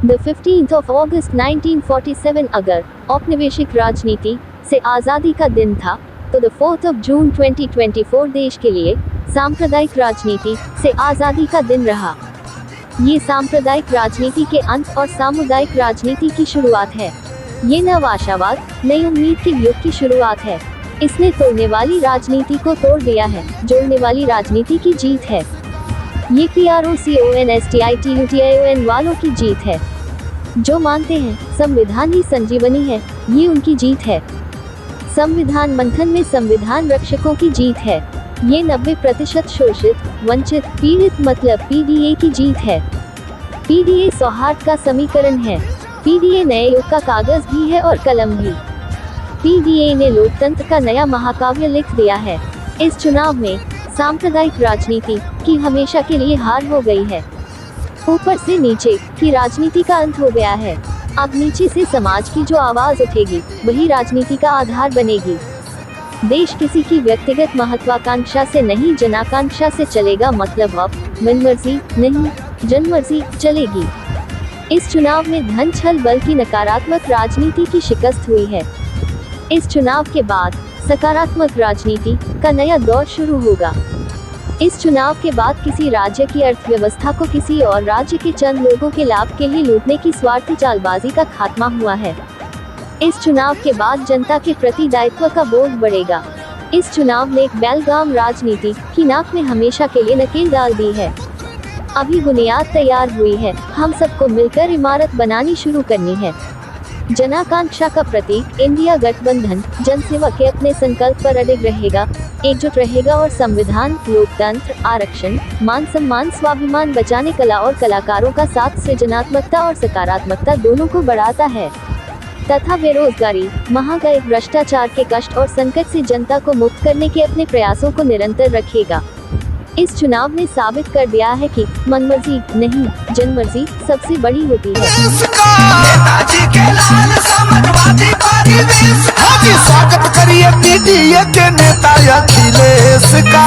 The 15th of August 1947 अगर औपनिवेशिक राजनीति से आज़ादी का दिन था, तो द 4th of June 2024 देश के लिए सांप्रदायिक राजनीति से आज़ादी का दिन रहा। ये सांप्रदायिक राजनीति के अंत और सामुदायिक राजनीति की शुरुआत है। ये नव आशावाद, नई उम्मीद के युग की शुरुआत है। इसने तोड़ने वाली राजनीति को तोड़ दिया है, जोड़ने वाली राजनीति की जीत है। ये PROCONSTITUTION वालों की जीत है, जो मानते हैं संविधान ही संजीवनी है। ये उनकी जीत है। संविधान मंथन में संविधान रक्षकों की जीत है। ये 90% शोषित, वंचित, पीड़ित मतलब PDA की जीत है। PDA सौहार्द का समीकरण है। PDA नए युग का कागज भी है और कलम भी। PDA ने लोकतंत्र का नया महाकाव्य लिख दिया है। इस चुनाव में सांप्रदायिक राजनीति की हमेशा के लिए हार हो गई है। ऊपर से नीचे की राजनीति का अंत हो गया है। अब नीचे से समाज की जो आवाज उठेगी, वही राजनीति का आधार बनेगी। देश किसी की व्यक्तिगत महत्वाकांक्षा से नहीं, जनाकांक्षा से चलेगा। मतलब अब मनमर्जी नहीं, जनमर्जी चलेगी। इस चुनाव में धन छल बल की नकारात्मक राजनीति की शिकस्त हुई है। इस चुनाव के बाद सकारात्मक राजनीति का नया दौर शुरू होगा। इस चुनाव के बाद किसी राज्य की अर्थव्यवस्था को किसी और राज्य के चंद लोगों के लाभ के लिए लूटने की स्वार्थी चालबाजी का खात्मा हुआ है। इस चुनाव के बाद जनता के प्रति दायित्व का बोध बढ़ेगा। इस चुनाव ने एक बेलगाम राजनीति की नाक में हमेशा के लिए नकेल डाल दी है। अभी बुनियाद तैयार हुई है। हम सबको मिलकर इमारत बनानी शुरू करनी है। जनाकांक्षा का प्रतीक इंडिया गठबंधन जनसेवा के अपने संकल्प पर अडिग रहेगा, एकजुट रहेगा और संविधान, लोकतंत्र, आरक्षण, मान सम्मान, स्वाभिमान बचाने, कला और कलाकारों का साथ सृजनात्मकता और सकारात्मकता दोनों को बढ़ाता है तथा बेरोजगारी, महंगाई, भ्रष्टाचार के कष्ट और संकट से जनता को मुक्त करने के अपने प्रयासों को निरंतर रखेगा। इस चुनाव ने साबित कर दिया है कि मनमर्जी नहीं, जनमर्जी सबसे बड़ी होती है। स्वागत करिए PDA के नेता अखिलेश का।